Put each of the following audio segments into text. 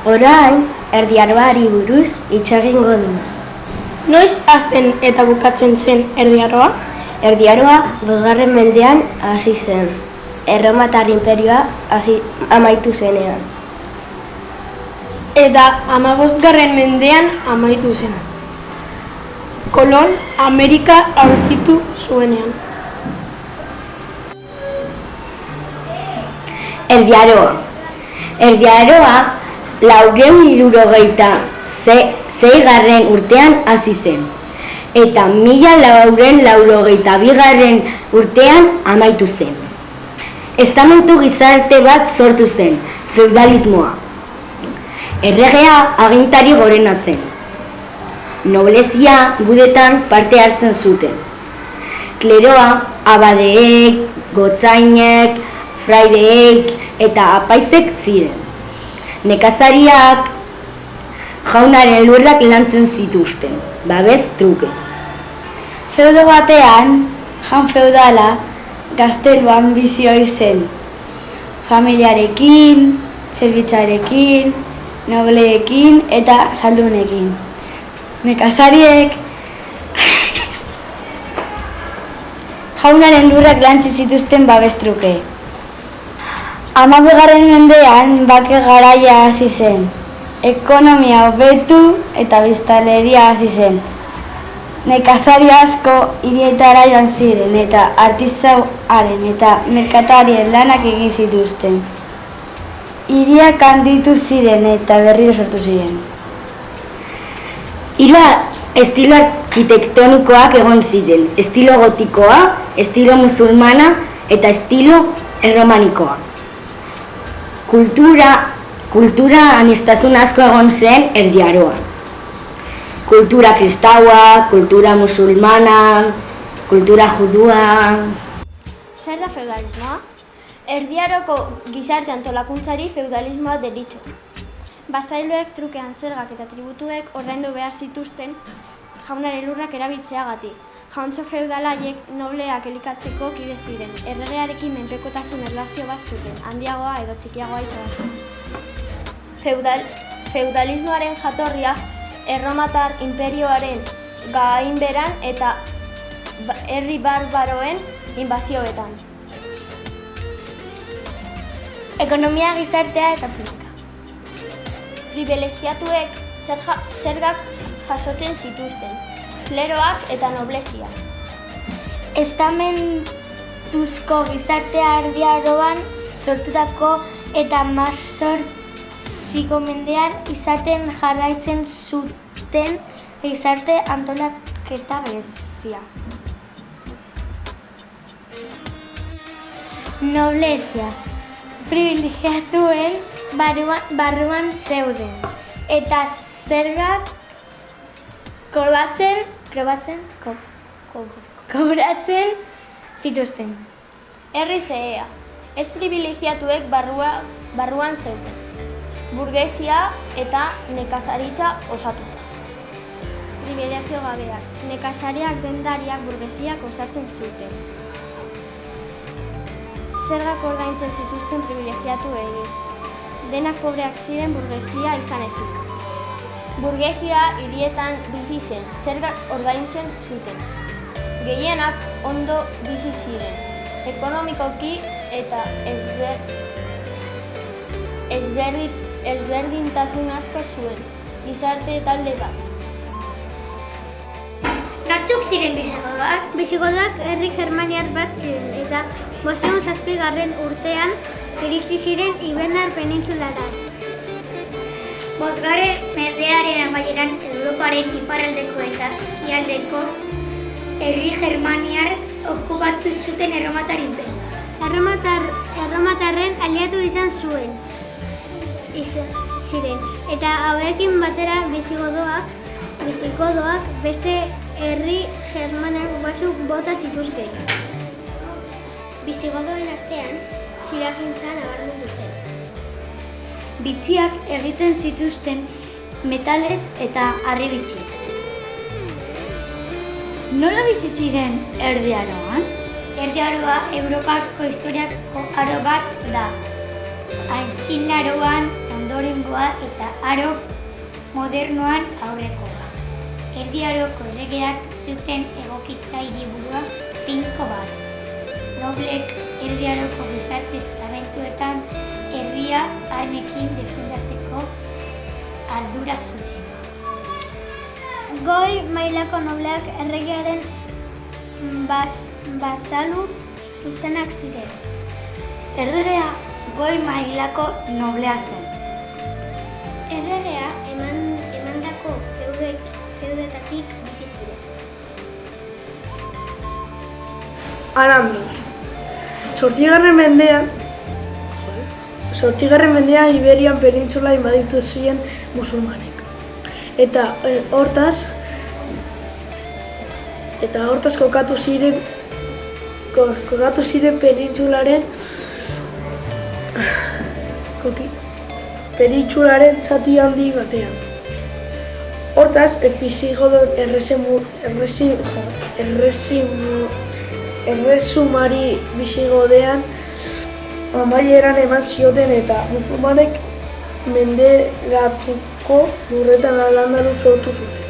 Orain, Erdi Aroari buruz hitz egingo dugu. Noiz hasten eta bukatzen zen Erdi Aroa? Erdi Aroa 2. mendean hasi zen. Erromatar inperioa amaitu zenean. Eta 15. mendean amaitu zen. Kolon Amerika aurkitu zuenean. Erdi Aroa 466. urtean hasi zen, eta 1482. urtean amaitu zen. Estamentu gizarte bat sortu zen, feudalismoa. Erregea agintari gorena zen. Noblezia gudetan parte hartzen zuten. Kleroa, abadeek, gotzainek, fraideek eta apaizek ziren. Nekazariak jaunaren lurrak lantzen zituzten, babes truke. Feudo batean, jaun feudala gazteluan bizi ohi zen. Familiarekin, zerbitzarekin, nobleekin eta zaldunekin. Nekazariek jaunaren lurrak lantzen zituzten babes truke. 15. mendean bake garaia hasi zen. Ekonomia hobetu eta biztanleria hasi zen. Nekazari asko hirietara joan ziren eta artisauaren eta merkatarien lanak egin zituzten. Hiriak handitu ziren eta berriro sortu ziren. 3 estilo arkitektonikoak egon ziren: estilo gotikoa, estilo musulmana eta estilo erromanikoa. Kultura aniztasun asko egon zen Erdi Aroan. Kultura kristaua, kultura musulmana, kultura judua. Zer da feudalismoa? Erdi Aroko gizarte antolakuntzari feudalismoa deritzo. Basailoek trukean zergak eta tributuek ordaindu behar zituzten jaunaren lurrak erabiltzeagatik. Jauntxo feudalaiek nobleak elikatzeko kide ziren. Erregearekin menpekotasun erlazio bat zuten, handiagoa edo txikiagoa izan zen. Feudalismoaren jatorria Erromatar inperioaren gainbeheran eta herri barbaroen inbazioetan. Ekonomia, gizartea eta politika. Pribilegiatuek zergak jasotzen zituzten, kleroak eta noblezia. Estamentuzko gizartea Erdi Aroan sortutako eta 18. mendean izaten jarraitzen zuten gizarte antolaketa berezia. Noblezia pribilegiatuen barruan zeuden eta zergak kobratzen zituzten. Herri xehea, ez pribilegiatuek barruan zeuden, burgesia eta nekazaritza osatuta. Pribilegio gabeak, nekazariak, dendariak, burgesiak osatzen zuten. Zergak ordaintzen zituzten pribilegiatuei. Denak pobreak ziren burgesia izan ezik. Burgesia hirietan bizi zen, zergak ordaintzen zuten. Gehienak ondo bizi ziren, ekonomikoki eta ezberdintasun asko zuen, gizarte talde bat. Nortzuk ziren bisigodoak? Bisigodoak herri germaniar bat ziren eta 507. urtean iritsi ziren Ibernar penintsulara. 5. mendearen amaieran Europaren iparraldeko eta ekialdeko herri germaniar okupatu zuten Erromatar inperioa. Erromatarren aliatu izan ziren eta hauekin batera bisigodoak beste herri germanak batzuk bota zituzten. Bisigodoen artean ziragintza nabarmendu zen. Bitziak egiten zituzten metalez eta harribitxiz. Nola bizi ziren Erdi Aroan? Erdi Aroa Europako historiako aro bat da. Antzindaroan ondorengoa eta aro modernoan aurrekoa. Erdi Aroko erregeak zuten egokitza hiriburua finko bat. Noblek Erdi Aroko gizarte estamentuetan herria armekin defendatzeko ardura zuten. Goi mailako nobleak erregearen basalu zuzenak ziren. Erregea goi mailako noblea zen. Erregea emandako feudetatik bizi ziren. Al-Andalus. 8. mendean Iberian penintsula invaditu ziren musulmanek. Eta hortaz kokatu ziren penintsularen zati handi batean. Hortaz, Visigodon erresumari Visigodean amaieran eman zioten eta musulmanek menderatuko lurretan Al-Andalus sortu zuten.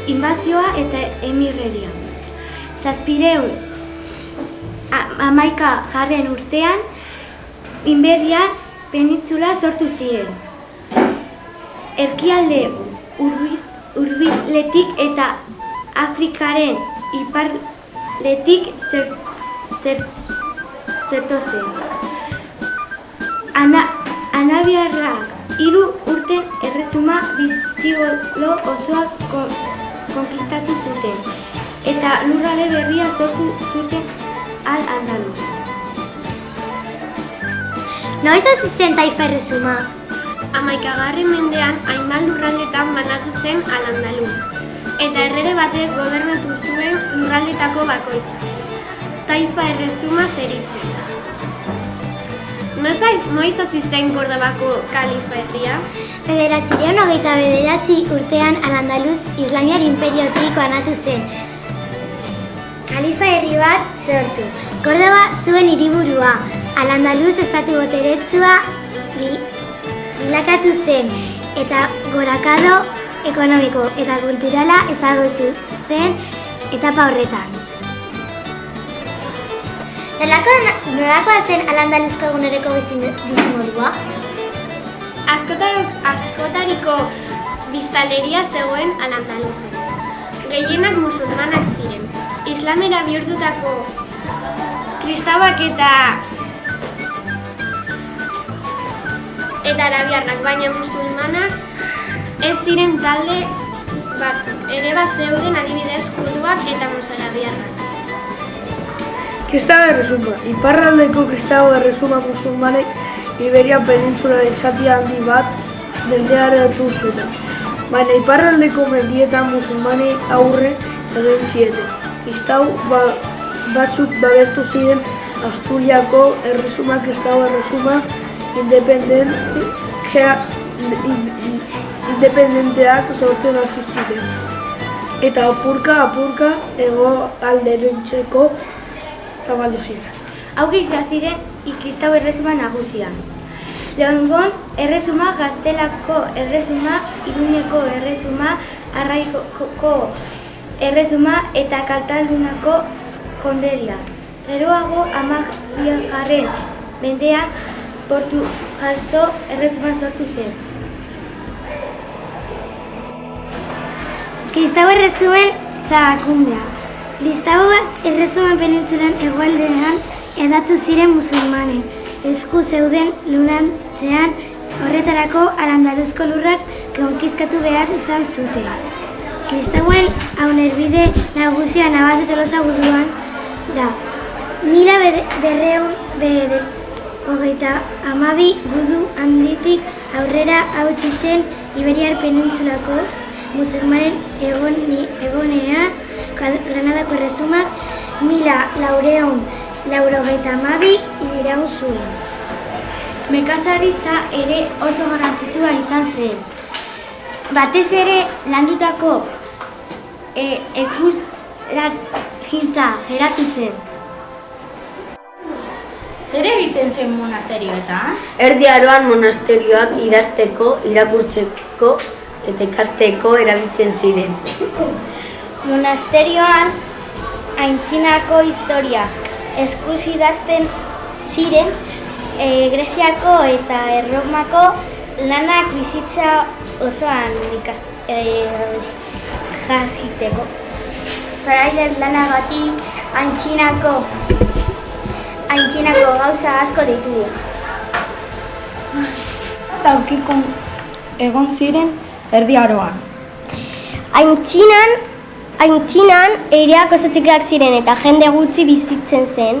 Inbazioa eta emirreria. 711 urtean, Iberian penintsula sortu ziren. Erkialde hurbiletik eta Afrikaren iparraldetik zetozen. Arabiarrak 3 urten erresuma bisigodo osoa konkistatu zuten, eta lurralde berria sortu zuten Al-Andalus. Noiz hasi zen taifa erresuma? 11. mendean hainbat lurraldetan banatu zen Al-Andalus, eta errege batek gobernatu zuen lurraldetako bakoitza. Taifa erresuma zeritzen. Noiz hasi zen Kordobako kalifa herria? 929 urtean Al-Andalus Islamiar imperiotik banatu zen. Kalifa herri bat sortu. Kordoba zuen hiriburua. Al-Andalus estatu boteretsua bilakatu zen eta gorakado ekonomiko eta kulturala ezagutu zen etapa horretan. Nolakoa zen Al-Andalusko eguneroko bizimodua? Askotariko biztanleria zegoen Al-Andalusen. Gehienak musulmanak ziren. Islamera bihurtutako kristauak eta arabiarrak, baina musulmanak ez ziren talde batzuk. Ere bazeuden adibidez juduak eta mozarabiarrak. Kristau erresuma. Iparraldeko kristau erresuma musulmanek Iberian penintsularen zati handi bat mendearatu zuten. Baina iparraldeko mendietan musulmanei aurre egin zieten. Kristau batzuk babestu ziren Asturiako erresuma kristau erresuma independenteak sortzen hasi ziren. Eta apurka hegoalderantzeko zabaldu ziren. Hauek izan ziren kristau erresuma nagusia. Leongon erresuma, Gaztelako erresuma, Iruñeko erresuma, Arraikoko erresuma eta Kataluniako konderria. Geroago 12. mendean Portugalgo erresuma sortu zen. Kristau erresumen zarakundea. Kristau erresumen penintsulan hegoaldean edatu ziren musulmanen. Esku zeuden lurraldean horretarako Al-Andalusko lurrak konkiskatu behar izan zuten. Kristauen haunerbide nagusia Navas de Tolosa buruan da. 1232 gudu handitik aurrera hautsi zen Iberiar penintsulako musulmanen egonea Granadako erresumak 1492 iraun zuen. Nekazaritza ere oso garrantzitsua izan zen. Batez ere landutako ekoizlagintza geratu zen. Zer egiten zen monasterioetan? Erdi Aroan monasterioak idazteko, irakurtzeko eta ikasteko erabiltzen ziren. Monasterioan aintzinako historiak eskuz idazten ziren, Greziako eta Erromako lanak bizitza osoan jakiteko. Frailer lanagatik aintzinako gauza asko ditugu. Aurkikun egon ziren Erdi Aroan. Aintzinan eireak oso txikiak ziren eta jende gutxi bizitzen zen.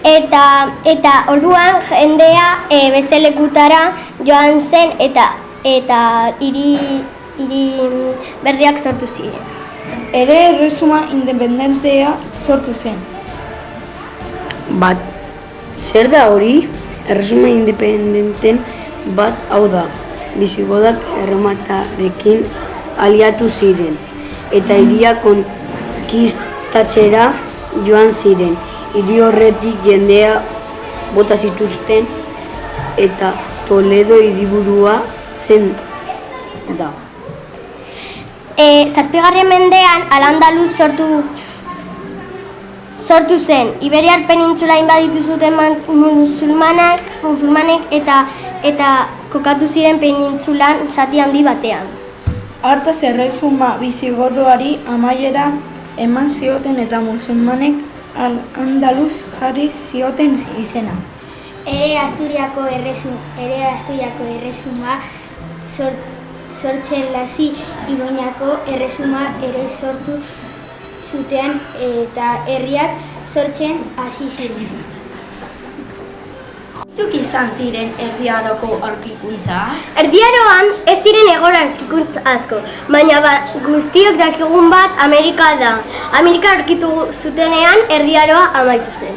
Eta orduan jendea beste lekutara joan zen eta hiri berriak sortu ziren. Ere erresuma independentea sortu zen. Bat, zer da hori? Erresuma independenten bat hau da. Bisigodak erromatarekin aliatu ziren eta hiria konkistatzera joan ziren. Hiri horretik jendea bota zituzten eta Toledo hiriburua zen da. 7. mendean Al-Andalus sortu zen. Iberiar penintsula inbaditu zuten musulmanek eta kokatu ziren penintsulan zati handi batean. Hartaz erresuma bisigodoari amaiera eman zioten eta musulmanek Al-Andalus jarri zioten izena. Ere Asturiako erresuma sortzen lazi Iruñako erresuma ere sortu zuten eta herriak sortzen hasi ziren. Zuk izan ziren Erdi Aroko aurkikuntza? Erdi Aroan ez ziren egon aurkikuntza asko, baina guztiok dakigun bat Amerika da. Amerika aurkitu zutenean Erdi Aroa amaitu zen.